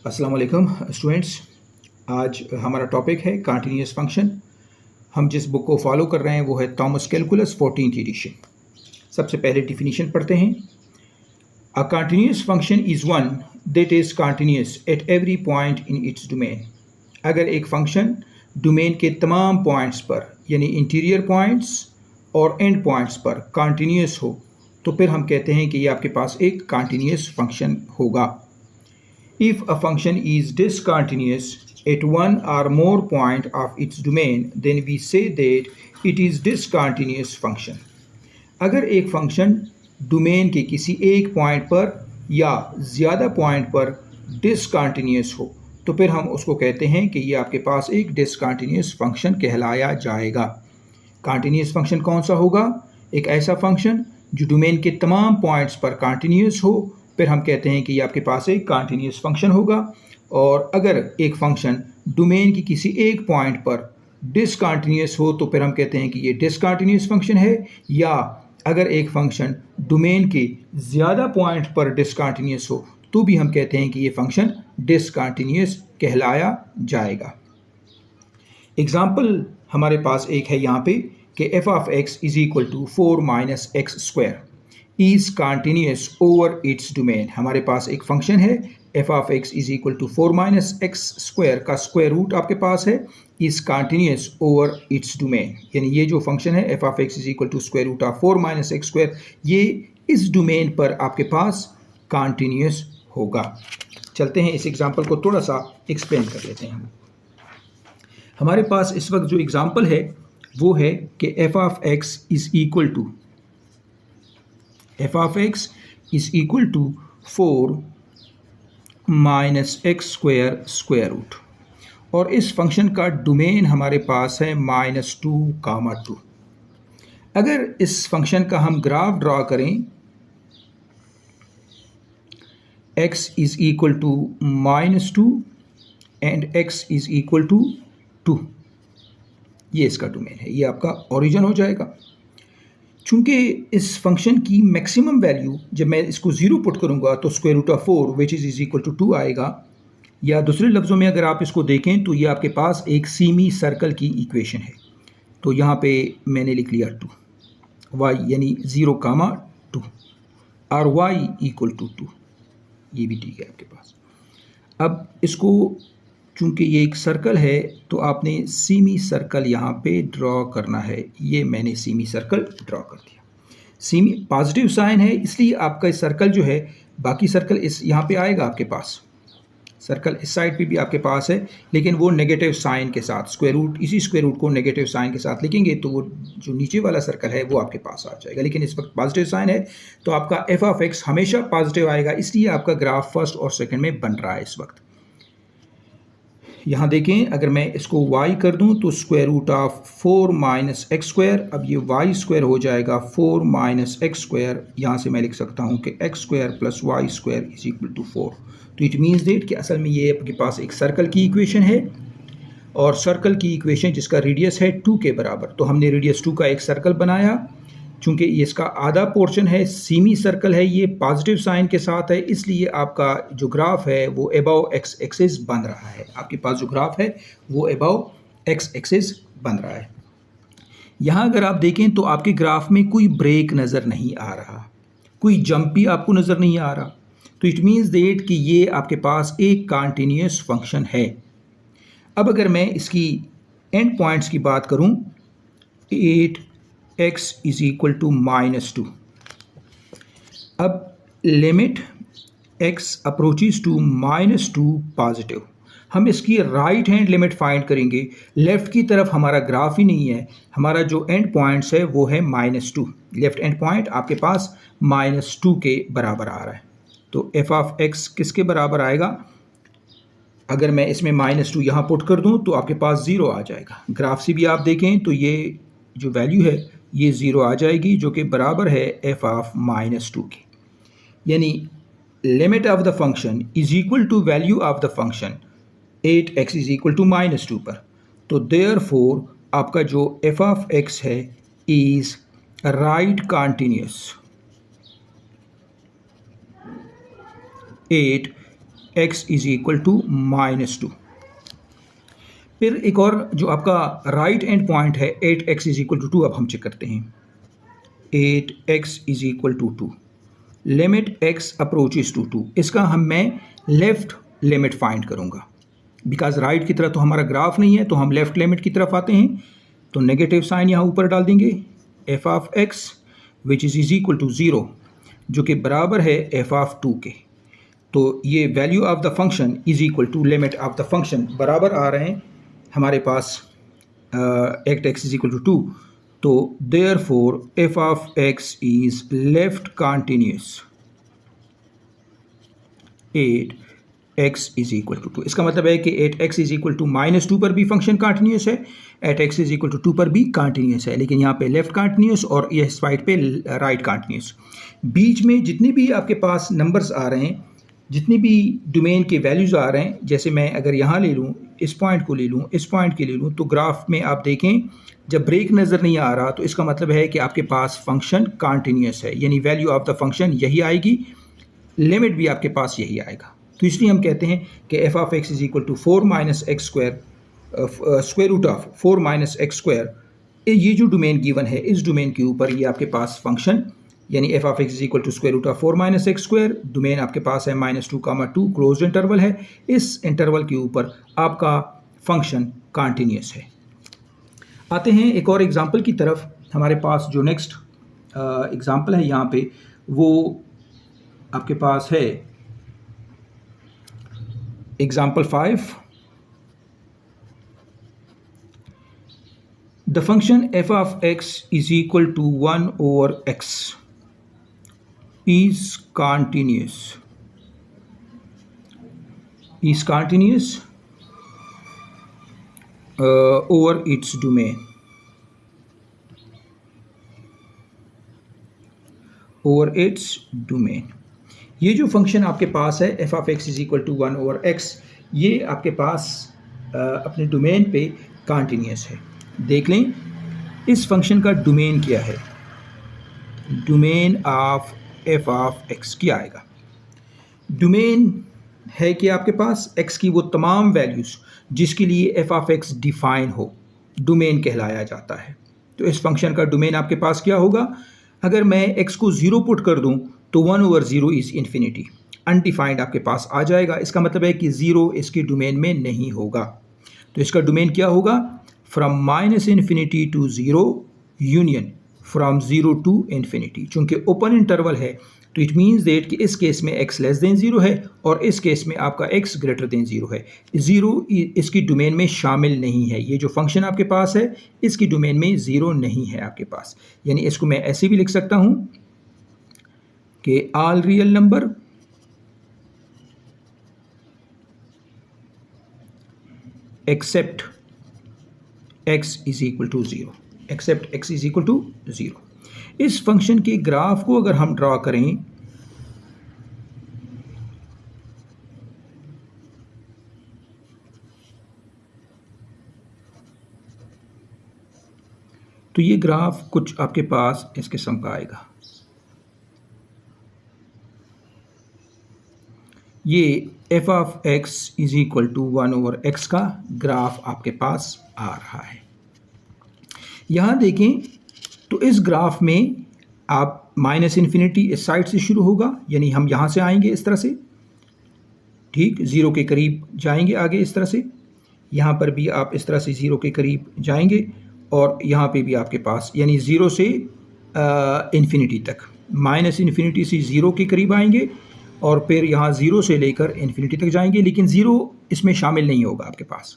अस्सलाम वालेकुम स्टूडेंट्स। आज हमारा टॉपिक है कंटिन्यूअस फंक्शन। हम जिस बुक को फॉलो कर रहे हैं वो है थॉमस कैलकुलस 14th एडिशन। सबसे पहले डिफिनीशन पढ़ते हैं। A continuous function is one that is continuous at every point in its domain. अगर एक फंक्शन डोमेन के तमाम पॉइंट्स पर यानी इंटीरियर पॉइंट्स और एंड पॉइंट्स पर कंटिन्यूअस हो तो फिर हम कहते हैं कि ये आपके पास एक कंटिन्यूअस फंक्शन होगा। If a function is discontinuous at one or more point of its domain, then we say that it is discontinuous function. अगर एक फंक्शन डोमेन के किसी एक पॉइंट पर या ज़्यादा पॉइंट पर डिसकंटिन्यूस हो तो फिर हम उसको कहते हैं कि ये आपके पास एक डिसकंटिन्यूस फंक्शन कहलाया जाएगा। कंटिन्यूस फंक्शन कौन सा होगा? एक ऐसा फंक्शन जो डोमेन के तमाम पॉइंट्स पर कंटिन्यूस हो, फिर हम कहते हैं कि ये आपके पास एक कंटिन्यूस फंक्शन होगा। और अगर एक फंक्शन डोमेन की किसी एक पॉइंट पर डिसकंटिन्यूस हो तो फिर हम कहते हैं कि ये डिसकंटिन्यूस फंक्शन है। या अगर एक फंक्शन डोमेन के ज़्यादा पॉइंट पर डिसकंटिन्यूस हो तो भी हम कहते हैं कि ये फंक्शन डिसकंटिन्यूस कहलाया जाएगा। एग्जाम्पल हमारे पास एक है यहाँ पे कि f of x is equal to 4 minus x square is continuous over its domain. हमारे पास एक फंक्शन है f of x is equal to 4 minus x square का स्क्वायर रूट आपके पास है, is continuous over its domain. यानी ये जो फंक्शन है f of x is equal to square root of 4 minus x square, ये इस डोमेन पर आपके पास कंटिन्यूस होगा। चलते हैं इस एग्जाम्पल को थोड़ा सा एक्सप्लेन कर लेते हैं। हमारे पास इस वक्त जो एग्जाम्पल है वो है कि f of x is equal to 4 minus x square square root, और इस फंक्शन का डोमेन हमारे पास है -2, 2। अगर इस फंक्शन का हम ग्राफ ड्रा करें, x is equal to -2 and x is equal to 2, ये इसका डोमेन है, ये आपका ओरिजिन हो जाएगा। चूंकि इस फंक्शन की मैक्सिमम वैल्यू जब मैं इसको 0 पुट करूंगा तो square root of 4 which is equal to 2 आएगा। या दूसरे लफ्ज़ों में अगर आप इसको देखें तो ये आपके पास एक सेमी सर्कल की इक्वेशन है। तो यहाँ पे मैंने लिख लिया 2 y यानी 0, 2 और y इक्वल टू 2, ये भी ठीक है आपके पास। अब इसको चूंकि ये एक सर्कल है तो आपने सेमी सर्कल यहाँ पे ड्रॉ करना है। ये मैंने सेमी सर्कल ड्रॉ कर दिया। सेमी पॉजिटिव साइन है इसलिए आपका इस सर्कल जो है, बाकी सर्कल इस यहाँ पे आएगा आपके पास, सर्कल इस साइड पे भी आपके पास है, लेकिन वो नेगेटिव साइन के साथ, स्क्वायर रूट, इसी स्क्वायर रूट को नेगेटिव साइन के साथ लिखेंगे तो वो जो नीचे वाला सर्कल है वो आपके पास आ जाएगा। लेकिन इस वक्त पॉजिटिव साइन है तो आपका f of x हमेशा पॉजिटिव आएगा, इसलिए आपका ग्राफ फर्स्ट और सेकेंड में बन रहा है इस वक्त। यहाँ देखें, अगर मैं इसको y कर दूं तो square root of 4 minus x square, अब ये y स्क्वायर हो जाएगा 4 माइनस एक्स स्क्वायर। यहाँ से मैं लिख सकता हूँ कि x square plus y square is equal to 4। तो इट मीन्स दैट कि असल में ये आपके पास एक सर्कल की इक्वेशन है, और सर्कल की इक्वेशन जिसका रेडियस है 2 के बराबर। तो हमने रेडियस 2 का एक सर्कल बनाया। चूँकि ये इसका आधा पोर्शन है, सेमी सर्कल है, ये पॉजिटिव साइन के साथ है, इसलिए आपका जो ग्राफ है वो अबव एक्स एक्सिस बन रहा है। आपके पास जो ग्राफ है वो अबव एक्स एक्सिस बन रहा है। यहाँ अगर आप देखें तो आपके ग्राफ में कोई ब्रेक नज़र नहीं आ रहा, कोई जंप भी आपको नज़र नहीं आ रहा। तो इट मीन्स दैट कि ये आपके पास एक कंटिन्यूअस फंक्शन है। अब अगर मैं इसकी एंड पॉइंट्स की बात करूँ, 8x इज इक्वल टू -2। अब limit x approaches to -2 positive, हम इसकी राइट हैंड लिमिट फाइंड करेंगे। लेफ्ट की तरफ हमारा ग्राफ ही नहीं है, हमारा जो एंड पॉइंट्स है वो है -2। लेफ्ट एंड पॉइंट आपके पास -2 के बराबर आ रहा है। तो f of x किसके बराबर आएगा? अगर मैं इसमें -2 यहाँ पुट कर दूँ तो आपके पास 0 आ जाएगा। ग्राफ से भी आप देखें तो ये जो वैल्यू है ये 0 आ जाएगी, जो कि बराबर है f of -2 के। यानी limit of the function is equal to value of the function 8x is equal to -2 पर। तो देयरफॉर आपका जो f of x है is right continuous 8 x is equal to -2। फिर एक और जो आपका राइट एंड पॉइंट है 8x इज इक्वल टू 2, अब हम चेक करते हैं। 8x is equal to 2, limit x approaches to 2, इसका मैं लेफ्ट लिमिट फाइंड करूंगा। बिकॉज राइट की तरफ तो हमारा ग्राफ नहीं है, तो हम लेफ्ट लिमिट की तरफ आते हैं, तो नेगेटिव साइन यहाँ ऊपर डाल देंगे। f of x which is equal to 0, जो कि बराबर है f ऑफ 2 के। तो ये value of the function is equal to limit of the function बराबर आ रहे हैं हमारे पास 8x इज इक्वल टू 2। तो therefore f of x is left continuous 8x is equal to 2। इसका मतलब है कि 8x इज इक्वल टू -2 पर भी फंक्शन कॉन्टिन्यूस है, 8x इज इक्वल टू 2 पर भी कॉन्टिन्यूस है, लेकिन यहाँ पे लेफ्ट कॉन्टिन्यूस और ये साइड पे राइट कॉन्टिन्यूस। बीच में जितने भी आपके पास नंबर्स आ रहे हैं, जितनी भी डोमेन के वैल्यूज़ आ रहे हैं, जैसे मैं अगर यहाँ ले लूँ, इस पॉइंट को ले लूँ, इस पॉइंट के ले लूँ, तो ग्राफ में आप देखें जब ब्रेक नज़र नहीं आ रहा तो इसका मतलब है कि आपके पास फंक्शन कॉन्टिन्यूस है, यानी वैल्यू ऑफ द फंक्शन यही आएगी, लिमिट भी आपके पास यही आएगा। तो इसलिए हम कहते हैं कि f of x is equal to 4 minus x square, square root of 4 minus x square. ये जो डोमेन गिवन है, इस डोमेन के ऊपर ये आपके पास फंक्शन, यानी f of x is equal to square root of 4 minus x square, domain आपके पास है -2, क्लोज्ड इंटरवल है, इस इंटरवल के ऊपर आपका फंक्शन कॉन्टिन्यूस है। आते हैं एक और एग्जांपल की तरफ। हमारे पास जो नेक्स्ट एग्जांपल है यहाँ पे, वो आपके पास है example 5। The function f of x is equal to 1 over x is continuous over its domain, ये जो फंक्शन आपके पास है f of x is equal to 1 over x, ये आपके पास अपने डोमेन पे कॉन्टिन्यूस है। देख लें इस फंक्शन का डोमेन क्या है, domain of f of x क्या आएगा। डोमेन है कि आपके पास x की वो तमाम वैल्यूज़ जिसके लिए f ऑफ x डिफाइन हो, डोमेन कहलाया जाता है। तो इस फंक्शन का डोमेन आपके पास क्या होगा, अगर मैं x को 0 पुट कर दूं तो 1 ओवर 0 इज़ इन्फिनिटी, अनडिफाइंड आपके पास आ जाएगा। इसका मतलब है कि 0 इसके डोमेन में नहीं होगा। तो इसका डोमेन क्या होगा, from -minus infinity to 0 union from 0 to infinity. चूँकि ओपन इंटरवल है तो इट मीन्स दैट कि इस केस में x लेस देन 0 है और इस केस में आपका x ग्रेटर देन 0 है। 0 इसकी डोमेन में शामिल नहीं है, ये जो फंक्शन आपके पास है इसकी डोमेन में 0 नहीं है आपके पास। यानी इसको मैं ऐसे भी लिख सकता हूँ कि all real number except x is equal to 0, except x is equal to 0। इस फंक्शन के ग्राफ को अगर हम ड्रा करें तो ये ग्राफ कुछ आपके पास इस किस्म का आएगा। ये f of x is equal to 1 over x का ग्राफ आपके पास आ रहा है। यहाँ देखें तो इस ग्राफ में आप -इन्फिनिटी इस साइड से शुरू होगा, यानी हम यहाँ से आएंगे इस तरह से, ठीक 0 के करीब जाएंगे आगे इस तरह से, यहाँ पर भी आप इस तरह से 0 के करीब जाएंगे और यहाँ पे भी आपके पास यानी 0 से इन्फिनिटी तक, -इन्फिनिटी से 0 के करीब आएंगे और फिर यहाँ 0 से लेकर इन्फिनिटी तक जाएंगे, लेकिन 0 इसमें शामिल नहीं होगा आपके पास।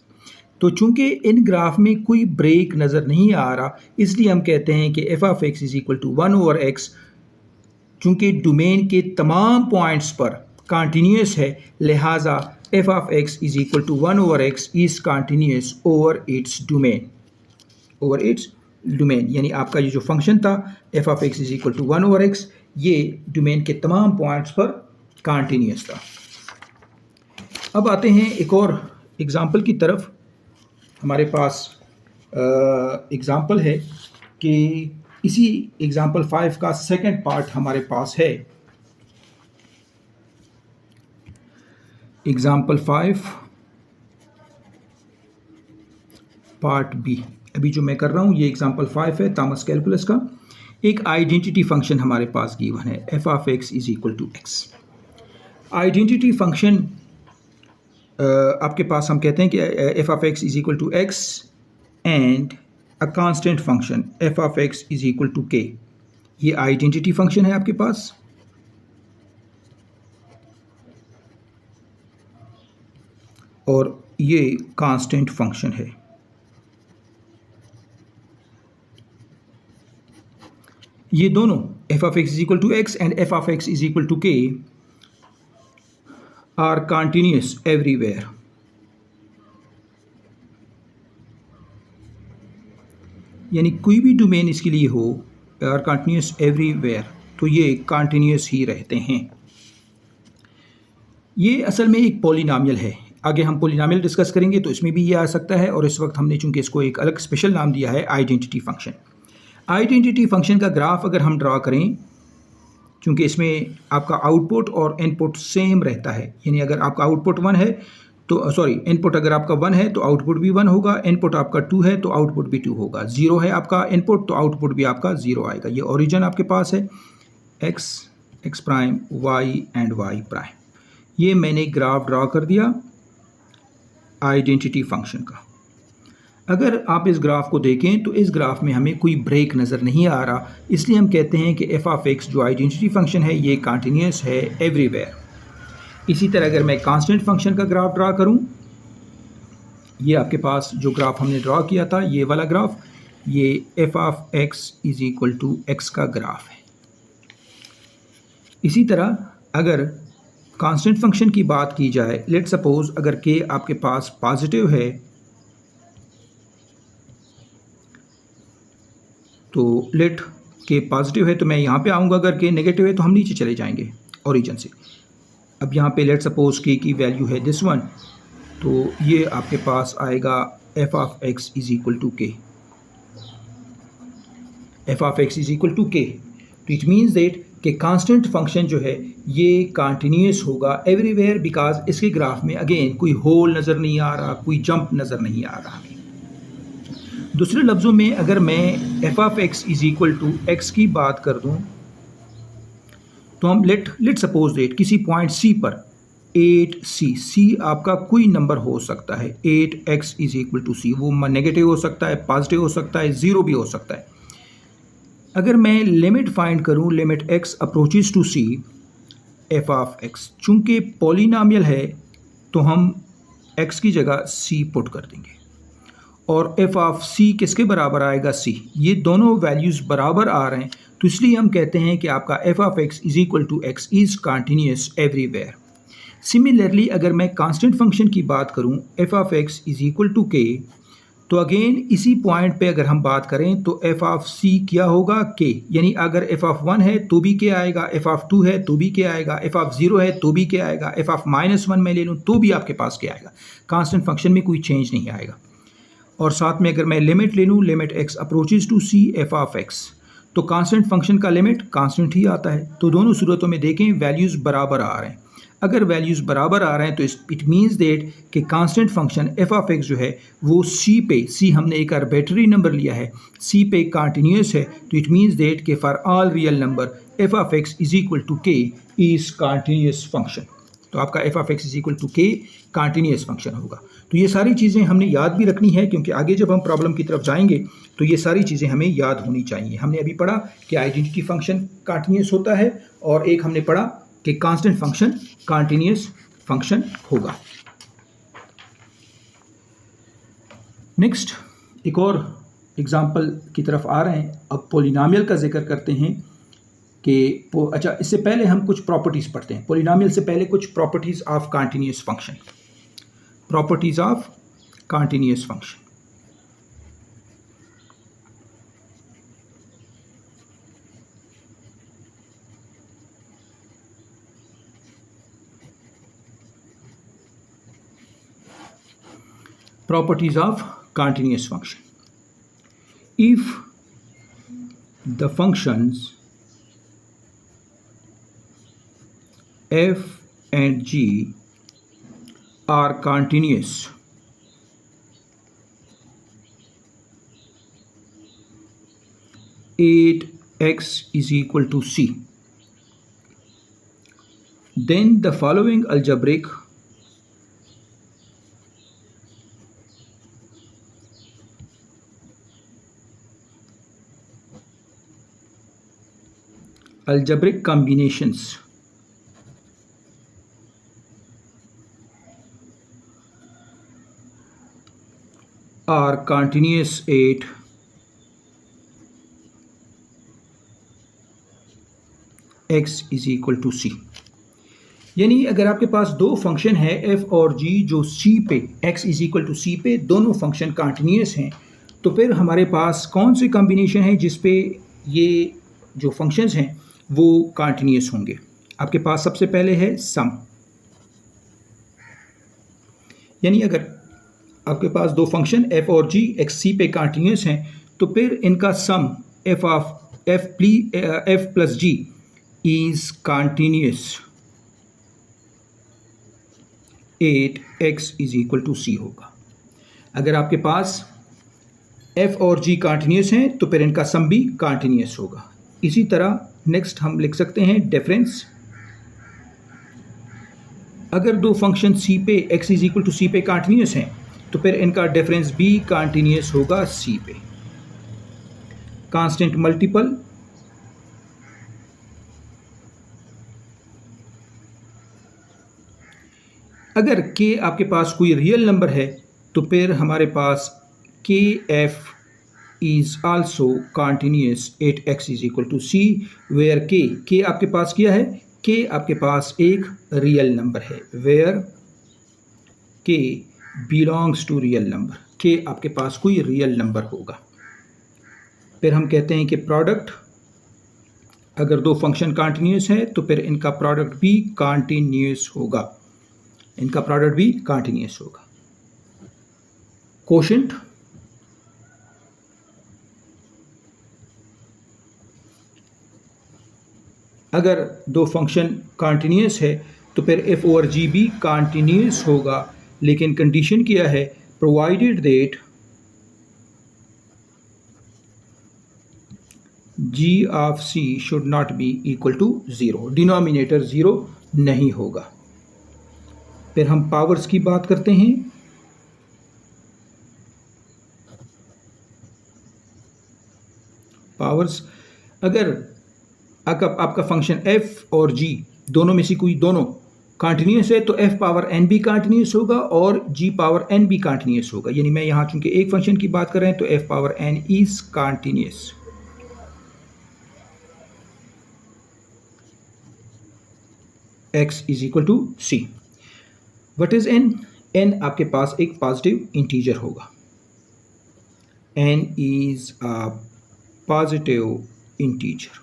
तो चूंकि इन ग्राफ में कोई ब्रेक नज़र नहीं आ रहा, इसलिए हम कहते हैं कि f of x is equal to 1 over x, चूंकि डोमेन के तमाम पॉइंट्स पर कॉन्टीन्यूस है, लिहाजा f of x is equal to 1 over x is continuous over its domain, over its domain. यानी आपका ये जो फंक्शन था f of x is equal to 1 over x, ये डोमेन के तमाम पॉइंट्स पर कॉन्टीन्यूस था। अब आते हैं एक और एग्जाम्पल की तरफ। हमारे पास एग्ज़ाम्पल है कि इसी एग्ज़ाम्पल 5 का सेकंड पार्ट हमारे पास है। Example 5 part B. अभी जो मैं कर रहा हूँ ये एग्जाम्पल 5 है थॉमस कैलकुलस का। एक आइडेंटिटी फंक्शन हमारे पास गिवन है f of x is equal to x. Identity function आपके पास हम कहते हैं कि f of x is equal to x and a constant function F of x is equal to k. ये आइडेंटिटी फंक्शन है आपके पास। और ये कांस्टेंट फंक्शन है। ये दोनों f of x is equal to x and f of x is equal to k are continuous everywhere. यानी कोई भी डोमेन इसके लिए हो आर कंटिन्यूस एवरीवेयर, तो ये कंटिन्यूस ही रहते हैं। ये असल में एक पॉलिनॉमियल है। आगे हम पॉलिनॉमियल डिस्कस करेंगे तो इसमें भी ये आ सकता है, और इस वक्त हमने चूंकि इसको एक अलग स्पेशल नाम दिया है आइडेंटिटी फंक्शन। आइडेंटिटी फंक्शन का ग्राफ अगर हम ड्रा करें, चूंकि इसमें आपका आउटपुट और इनपुट सेम रहता है, यानी अगर आपका आउटपुट 1 है तो सॉरी इनपुट अगर आपका 1 है तो आउटपुट भी 1 होगा, इनपुट आपका 2 है तो आउटपुट भी 2 होगा, 0 है आपका इनपुट तो आउटपुट भी आपका 0 आएगा। ये ओरिजिन आपके पास है x, x prime, y and y prime. ये मैंने ग्राफ ड्रा कर दिया आइडेंटिटी फंक्शन का। अगर आप इस ग्राफ को देखें तो इस ग्राफ में हमें कोई ब्रेक नज़र नहीं आ रहा, इसलिए हम कहते हैं कि एफ ऑफ एक्स जो आइडेंटिटी फंक्शन है ये कंटिन्यूस है एवरीवेयर। इसी तरह अगर मैं कांस्टेंट फंक्शन का ग्राफ ड्रा करूं, ये आपके पास जो ग्राफ हमने ड्रा किया था ये वाला ग्राफ, ये f of x is equal to x का ग्राफ है। इसी तरह अगर कांस्टेंट फंक्शन की बात की जाए, लेट सपोज अगर के आपके पास पॉजिटिव है तो लेट के पॉजिटिव है तो मैं यहाँ पे आऊँगा, अगर के नेगेटिव है तो हम नीचे चले जाएंगे ओरिजिन से। अब यहाँ पे लेट सपोज के की वैल्यू है दिस वन, तो ये आपके पास आएगा F of x is equal to K. F of x is equal to के, तो इट मीन्स दैट कि कांस्टेंट फंक्शन जो है ये कंटिन्यूस होगा एवरीवेयर, बिकॉज इसके ग्राफ में अगेन कोई होल नज़र नहीं आ रहा, कोई जंप नज़र नहीं आ रहा हमें। दूसरे लफ्ज़ों में अगर मैं f of x is equal to x की बात कर दूं तो हम लेट सपोज दैट किसी पॉइंट सी पर 8c, सी आपका कोई नंबर हो सकता है, 8x इज इक्वल टू सी, वो नेगेटिव हो सकता है, पॉजिटिव हो सकता है, 0 भी हो सकता है। अगर मैं लिमिट फाइंड करूं, limit x approaches to c f of x, चूंकि पॉलिनॉमियल है तो हम x की जगह c पुट कर देंगे और एफ ऑफ सी किसके बराबर आएगा, c। ये दोनों वैल्यूज़ बराबर आ रहे हैं तो इसलिए हम कहते हैं कि आपका f of x is equal to x is continuous everywhere. Similarly अगर मैं कांस्टेंट फंक्शन की बात करूं f of x is equal to के, तो अगेन इसी पॉइंट पे अगर हम बात करें तो एफ ऑफ सी क्या होगा, के। यानी अगर एफ ऑफ 1 है तो भी के आएगा, एफ ऑफ 2 है तो भी के आएगा, एफ ऑफ 0 है तो भी के आएगा, एफ ऑफ -1 मैं ले लूँ तो भी आपके पास के आएगा। कांस्टेंट फंक्शन में कोई चेंज नहीं आएगा। और साथ में अगर मैं लिमिट ले लूँ, limit x approaches to c f of x, तो कांस्टेंट फंक्शन का लिमिट कांस्टेंट ही आता है। तो दोनों सूरतों में देखें वैल्यूज़ बराबर आ रहे हैं। अगर वैल्यूज़ बराबर आ रहे हैं तो इट मीन्स दैट कि constant function F of x जो है वो सी पे, सी हमने एक आर्बिट्रेरी नंबर लिया है, सी पे कंटिन्यूस है, तो इट मीन्स दैट कि for all real number f of x is equal to k is continuous function. तो आपका f of x is equal to k continuous function होगा। तो ये सारी चीज़ें हमने याद भी रखनी है, क्योंकि आगे जब हम प्रॉब्लम की तरफ जाएंगे तो ये सारी चीज़ें हमें याद होनी चाहिए। हमने अभी पढ़ा कि आइडेंटिटी फंक्शन कंटिन्यूस होता है, और एक हमने पढ़ा कि कांस्टेंट फंक्शन कंटिन्यूस फंक्शन होगा। नेक्स्ट एक और एग्जांपल की तरफ आ रहे हैं। अब पॉलिनॉमियल का जिक्र करते हैं कि अच्छा, इससे पहले हम कुछ प्रॉपर्टीज़ पढ़ते हैं। पॉलिनॉमियल से पहले कुछ properties of continuous function. Properties of continuous function. Properties of continuous function. If the functions f and g are continuous, eight x is equal to c, then the following algebraic combinations are continuous 8 x is equal to c। यानी अगर आपके पास दो function है f और g जो c पे x is equal to c पे दोनों फंक्शन कंटिन्यूस हैं, तो फिर हमारे पास कौन सी कॉम्बिनेशन है जिस पे ये जो फंक्शंस हैं वो कंटिन्यूस होंगे। आपके पास सबसे पहले है सम, यानी अगर आपके पास दो फंक्शन f और g x c पे कंटिन्यूस हैं तो फिर इनका sum f plus g is continuous 8x is equal to c होगा। अगर आपके पास f और g कंटिन्यूस हैं तो फिर इनका सम भी कंटिन्यूस होगा। इसी तरह नेक्स्ट हम लिख सकते हैं डिफरेंस। अगर दो फंक्शन c पे x is equal to c पे कंटिन्यूस हैं तो फिर इनका डिफरेंस भी कंटिन्यूस होगा c पे। कांस्टेंट मल्टीपल, अगर k आपके पास कोई रियल नंबर है तो फिर हमारे पास kf is also continuous 8x is equal to c, where k आपके पास क्या है, k आपके पास एक रियल नंबर है, where k belongs to real number, k आपके पास कोई रियल नंबर होगा। फिर हम कहते हैं कि प्रोडक्ट, अगर दो फंक्शन कंटिन्यूस है तो फिर इनका प्रोडक्ट भी कंटिन्यूस होगा, इनका प्रोडक्ट भी कंटिन्यूस होगा। कोशेंट, अगर दो फंक्शन कंटिन्यूस है तो फिर f ओवर g भी कंटिन्यूस होगा, लेकिन कंडीशन क्या है, provided that g of c should not be equal to 0, denominator 0 नहीं होगा। फिर हम पावर्स की बात करते हैं। पावर्स, अगर आपका फंक्शन f और g दोनों में से कोई दोनों कंटिन्यूस है तो f पावर n भी कंटिन्यूस होगा और g पावर n भी कंटिन्यूस होगा। यानी मैं यहाँ चूंकि एक फंक्शन की बात कर रहे हैं तो f power n is continuous. x is equal to c। What is n? n आपके पास एक पॉजिटिव इंटीजर होगा, n is a positive integer.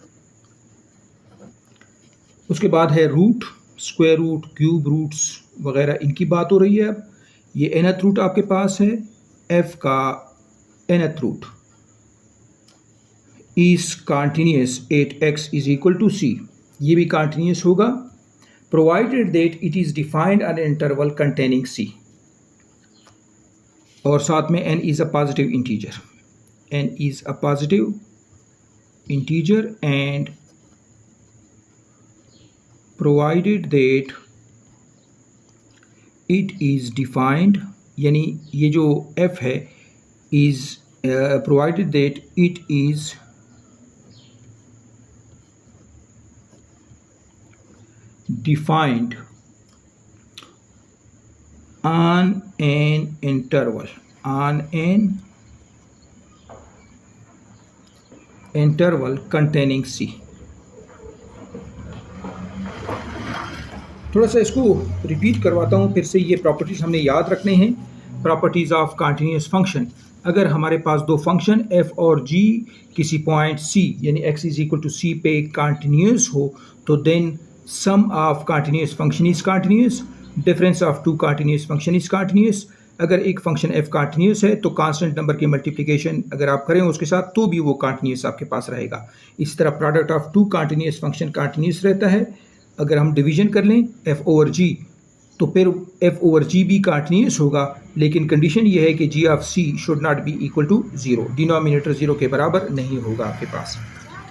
उसके बाद है root, square root, cube roots वगैरह, इनकी बात हो रही है। अब ये nth रूट आपके पास है, f का nth root is continuous 8x is equal to c, ये भी कंटिन्यूस होगा, provided that it is defined an interval containing c, और साथ में n is a positive integer, n is a positive integer and provided that it is defined, यानी ये जो f है is provided that it is defined on an interval, containing c। थोड़ा सा इसको रिपीट करवाता हूँ फिर से, ये प्रॉपर्टीज़ हमने याद रखने हैं। प्रॉपर्टीज़ ऑफ कंटिन्यूस फंक्शन, अगर हमारे पास दो फंक्शन f और g किसी पॉइंट c यानी x is equal to c पे कंटिन्यूस हो तो then sum of continuous function is continuous, difference of two continuous function is continuous. अगर एक फंक्शन f कंटिन्यूस है तो कांस्टेंट नंबर की मल्टीप्लिकेशन अगर आप करें उसके साथ तो भी वो कंटिन्यूस आपके पास रहेगा। इस तरह product of two continuous function continuous रहता है। अगर हम डिवीजन कर लें f ओवर g तो फिर एफ ओवर जी भी कंटिन्यूस होगा, लेकिन कंडीशन ये है कि G of C should not be equal to zero, denominator zero के बराबर नहीं होगा आपके पास।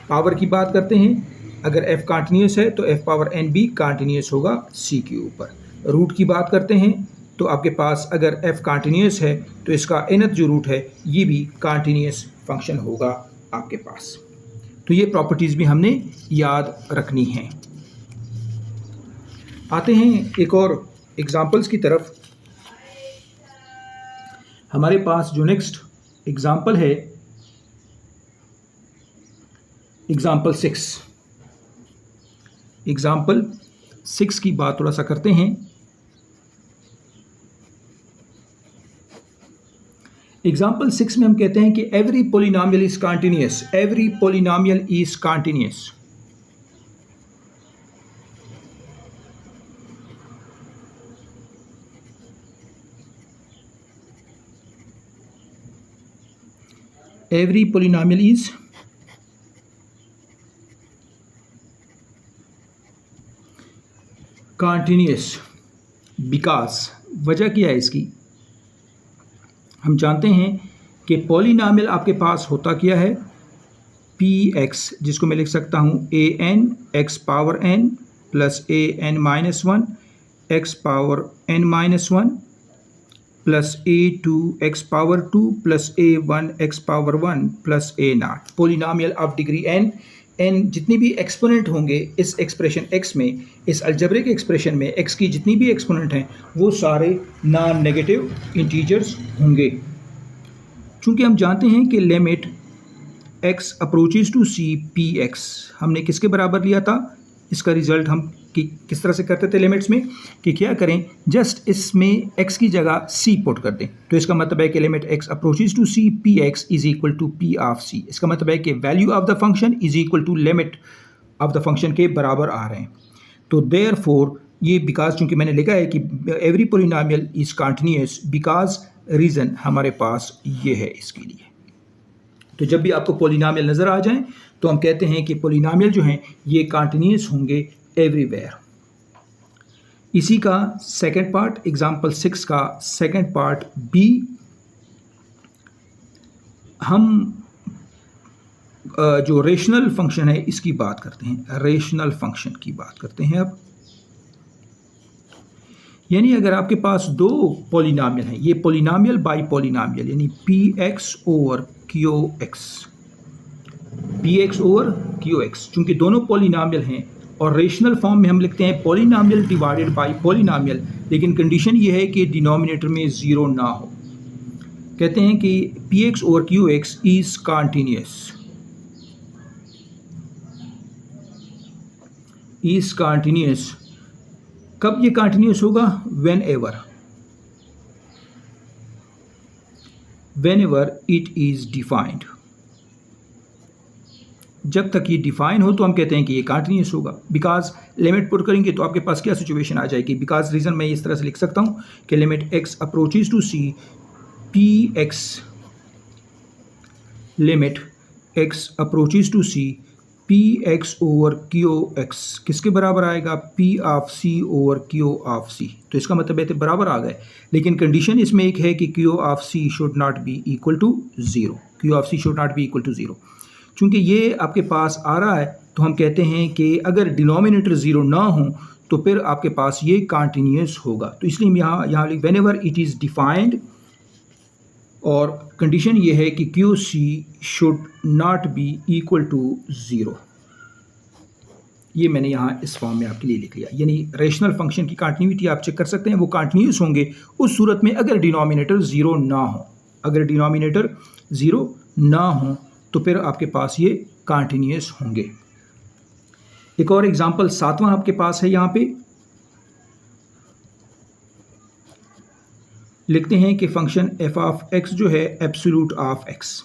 पावर की बात करते हैं, अगर एफ कंटिन्यूस है तो एफ पावर एन भी कंटिन्यूस होगा सी के ऊपर। रूट की बात करते हैं तो आपके पास अगर एफ कंटिन्यूस है तो इसका nth जो रूट है ये भी कंटिन्यूस फंक्शन होगा आपके पास। तो ये प्रॉपर्टीज़ भी हमने याद रखनी हैं। आते हैं एक और एग्जाम्पल्स की तरफ। हमारे पास जो नेक्स्ट एग्जाम्पल है, एग्जाम्पल 6 की बात थोड़ा सा करते हैं। एग्जाम्पल 6 में हम कहते हैं कि every polynomial is continuous, every polynomial is continuous. Every polynomial is continuous because, वजह क्या है इसकी, हम जानते हैं कि पॉलिनॉमियल आपके पास होता क्या है, पी एक्स, जिसको मैं लिख सकता हूँ A N X power N plus A N minus one X power N minus one plus A two X power two plus A one X power one plus A not. Polynomial of degree N, N जितनी भी exponent होंगे इस expression x में, इस algebraic expression में x की जितनी भी एक्सपोनेंट हैं वो सारे नॉन नेगेटिव इंटीजर्स होंगे। चूँकि हम जानते हैं कि limit x approaches to C P x हमने किसके बराबर लिया था, इसका रिजल्ट हम किस तरह से करते थे लिमिट्स में कि क्या करें, जस्ट इसमें x की जगह c पुट कर दें। तो इसका मतलब है कि limit x approaches to c p x is equal to p of c। इसका मतलब है कि value of the function is equal to limit of the function के बराबर आ रहे हैं। तो देयरफॉर ये बिकॉज, चूँकि मैंने लिखा है कि every polynomial is continuous, because reason हमारे पास ये है इसके लिए। तो जब भी आपको पोलिनोमियल नज़र आ जाएं तो हम कहते हैं कि पोलिनोमियल जो हैं ये कंटिन्यूअस होंगे एवरीवेयर। इसी का सेकंड पार्ट, एग्जाम्पल 6 का सेकंड पार्ट बी, हम जो रेशनल फंक्शन है इसकी बात करते हैं, रेशनल फंक्शन की बात करते हैं अब। यानी अगर आपके पास दो पोलिनोमियल हैं, ये पोलिनोमियल बाई पोलिनोमियल यानी P X over Q x, P X over Q x, चूँकि दोनों पोलिनोमियल हैं और रेशनल फॉर्म में हम लिखते हैं पोलिनोमियल डिवाइडेड बाय पोलिनोमियल, लेकिन कंडीशन ये है कि डिनोमिनेटर में ज़ीरो ना हो। कहते हैं कि P X over Q x is continuous, is continuous. कब ये कंटिन्यूअस होगा, when ever it is defined. जब तक ये डिफाइन हो तो हम कहते हैं कि ये कंटिन्यूअस होगा। बिकॉज लिमिट पुट करेंगे तो आपके पास क्या सिचुएशन आ जाएगी, बिकॉज रीज़न मैं इस तरह से लिख सकता हूँ कि limit x approaches to C P X, limit x approaches to C P X over Q X किसके बराबर आएगा, P of C over Q of C. तो इसका मतलब है तो बराबर आ गए, लेकिन कंडीशन इसमें एक है कि q of C should not be equal to zero, q of C should not be equal to zero. चूँकि ये आपके पास आ रहा है तो हम कहते हैं कि अगर डिनोमिनेटर ज़ीरो ना हो तो फिर आपके पास ये कंटिन्यूअस होगा। तो इसलिए हम यहाँ whenever it is defined, और कंडीशन ये है कि q c should not be equal to zero. ये मैंने यहाँ इस फॉर्म में आपके लिए लिख लिया। यानी रेशनल फंक्शन की कंटिन्यूटी आप चेक कर सकते हैं, वो कंटिन्यूअस होंगे उस सूरत में अगर डिनोमिनेटर ज़ीरो ना हो। अगर डिनोमिनेटर ज़ीरो ना हो तो फिर आपके पास ये कंटिन्यूअस होंगे। एक और एग्जांपल 7वां आपके पास है, यहाँ पे लिखते हैं कि फंक्शन एफ ऑफ एक्स जो है एब्सोल्यूट ऑफ एक्स।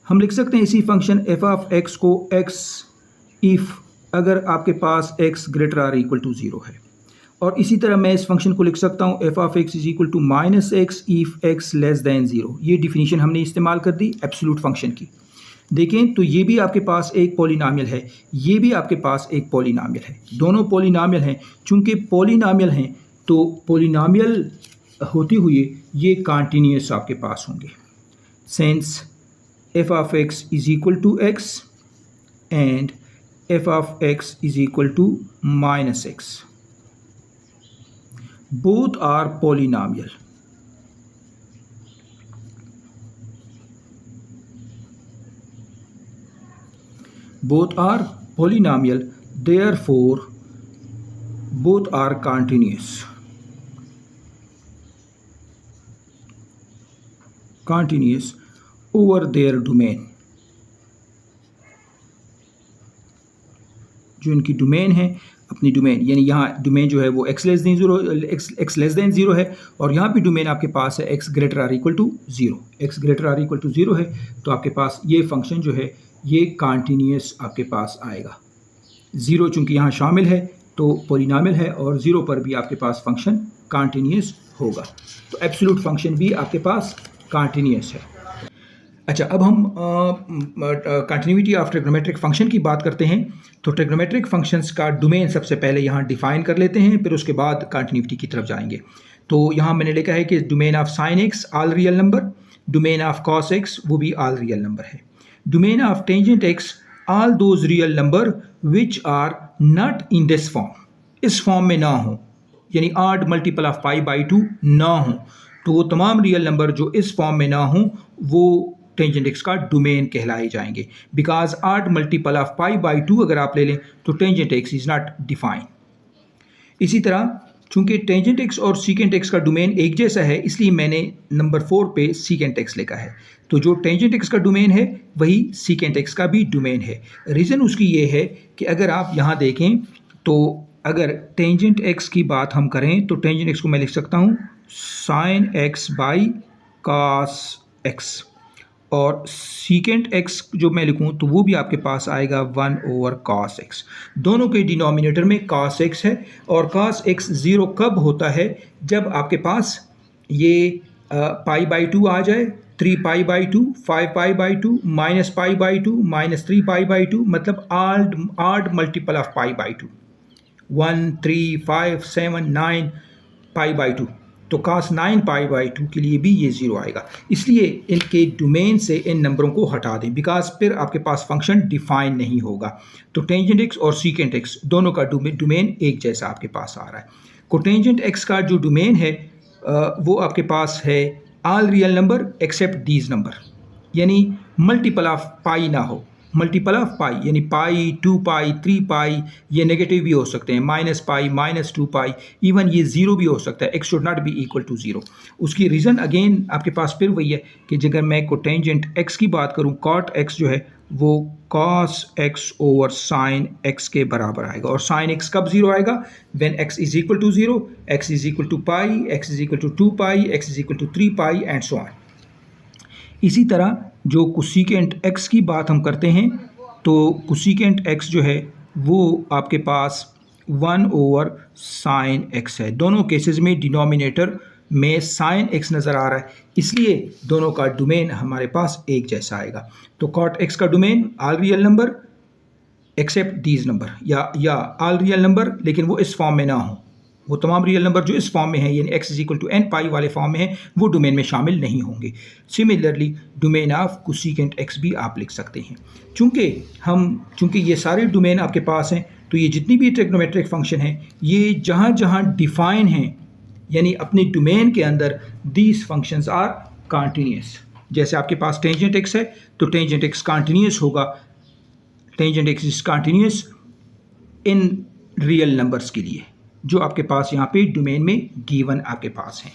हम लिख सकते हैं इसी फंक्शन एफ ऑफ एक्स को एक्स इफ अगर आपके पास X greater or equal to zero है, और इसी तरह मैं इस फंक्शन को लिख सकता हूँ f of x is equal to minus x if x less than zero. ये डिफिनीशन हमने इस्तेमाल कर दी एब्सोल्यूट फंक्शन की। देखें तो ये भी आपके पास एक पॉलिनॉमियल है, ये भी आपके पास एक पॉलिनॉमियल है, दोनों पॉलिनॉमियल हैं। चूंकि पॉलिनॉमियल हैं तो पोलिनोमियल होते हुए ये कॉन्टीन्यूस आपके पास होंगे। Since f of x is equal to x and f of x is equal to minus x, both are polynomial. Both are polynomial, therefore both are continuous. Continuous over their domain. जो इनकी domain है, अपनी domain, यानी यहाँ domain जो है वो x less than zero है, और यहाँ पे डोमेन आपके पास है x greater or equal to zero. x greater or equal to zero है तो आपके पास ये फंक्शन जो है ये कॉन्टीन्यूस आपके पास आएगा। ज़ीरो चूँकि यहाँ शामिल है तो पोलिनोमियल है, और ज़ीरो पर भी आपके पास फंक्शन कॉन्टीन्यूस होगा। तो एब्सोल्यूट फंक्शन भी आपके पास कॉन्टीन्यूस है। अच्छा, अब हम कंटिन्यूटी ऑफ ट्रिग्नोमेट्रिक फंक्शन की बात करते हैं। तो ट्रिग्नोमेट्रिक फंक्शंस का डोमेन सबसे पहले यहाँ डिफाइन कर लेते हैं, फिर उसके बाद कंटिन्यूटी की तरफ जाएंगे। तो यहाँ मैंने लिखा है कि domain of sine x all real number, domain of cos x वो भी ऑल रियल नंबर है, domain of tangent x all those real number which are not in this form, इस फॉर्म में ना हो, यानी odd multiple of pi by two ना हो, तो वो तमाम रियल नंबर जो इस फॉर्म में ना हो वो टेंजेंट एक्स का डोमेन कहलाए जाएंगे। Because odd multiple of pi by to अगर आप ले लें तो tangent x is not define. इसी तरह चूंकि टेंजेंट एक्स और सीकेंट एक्स का डोमेन एक जैसा है, इसलिए मैंने नंबर 4 पे सीकेंट एक्स लिखा है। तो जो टेंजेंट एक्स का डोमेन है वही सीकेंट एक्स का भी डोमेन है। रीज़न उसकी ये है कि अगर आप यहाँ देखें तो अगर टेंजेंट एक्स की बात हम करें तो टेंजेंट एक्स को मैं लिख सकता हूँ sine x by cos x, और सीकेंट एक्स जो मैं लिखूँ तो वो भी आपके पास आएगा 1 ओवर कॉस एक्स। दोनों के डिनोमिनेटर में कॉस एक्स है, और कॉस एक्स ज़ीरो कब होता है, जब आपके पास ये पाई बाई टू आ जाए, 3 pi by two, 5 pi by two, minus pi by two, minus 3 pi by two, मतलब odd multiple of pi by two, 1, 3, 5, 7, 9 pi by two, तो cos 9 पाई बाई टू के लिए भी ये ज़ीरो आएगा। इसलिए इनके डोमेन से इन नंबरों को हटा दें, बिकॉज फिर आपके पास फंक्शन डिफाइन नहीं होगा। तो टेंजेंट एक्स और सीकेंट एक्स दोनों का डोमेन एक जैसा आपके पास आ रहा है। कोटेंजेंट एक्स का जो डोमेन है वो आपके पास है all real number accept these number, यानी मल्टीपल ऑफ पाई ना हो, मल्टीपल ऑफ पाई यानी पाई, 2 पाई, 3 पाई, ये नेगेटिव भी हो सकते हैं, minus pi, minus 2 pi, even ये ज़ीरो भी हो सकता है, x should not be equal to zero. उसकी रीज़न अगेन आपके पास फिर वही है कि अगर मैं कोटेंजेंट एक्स की बात करूँ, कॉट एक्स जो है वो cos x over sine x के बराबर आएगा, और साइन एक्स कब ज़ीरो आएगा, when x is equal to zero, x is equal to pi, x is equal to 2 pi, x is equal to 3 pi and so on. इसी तरह जो cosecant x की बात हम करते हैं तो कोसेकेंट एक्स जो है वो आपके पास 1 ओवर साइन एक्स है। दोनों केसेस में डिनोमिनेटर में साइन एक्स नज़र आ रहा है, इसलिए दोनों का डोमेन हमारे पास एक जैसा आएगा। तो कॉट एक्स का domain all real number accept these number, या ऑल रियल नंबर लेकिन वो इस फॉर्म में ना हो, वो तमाम रियल नंबर जो इस फॉर्म में है यानी x is equal to n pi वाले फॉर्म में है वो डोमेन में शामिल नहीं होंगे। Similarly domain of cosecant x भी आप लिख सकते हैं। चूंकि ये सारे डोमेन आपके पास हैं तो ये जितनी भी ट्रिग्नोमेट्रिक फंक्शन हैं ये जहाँ जहाँ डिफाइन हैं यानी अपने डोमेन के अंदर दीज फंक्शंस आर कॉन्टीन्यूस। जैसे आपके पास टेंजेंट x है तो टेंजेंट x कॉन्टीन्यूस होगा, tangent x is continuous in real numbers के लिए जो आपके पास यहाँ पे डोमेन में गिवन आपके पास हैं।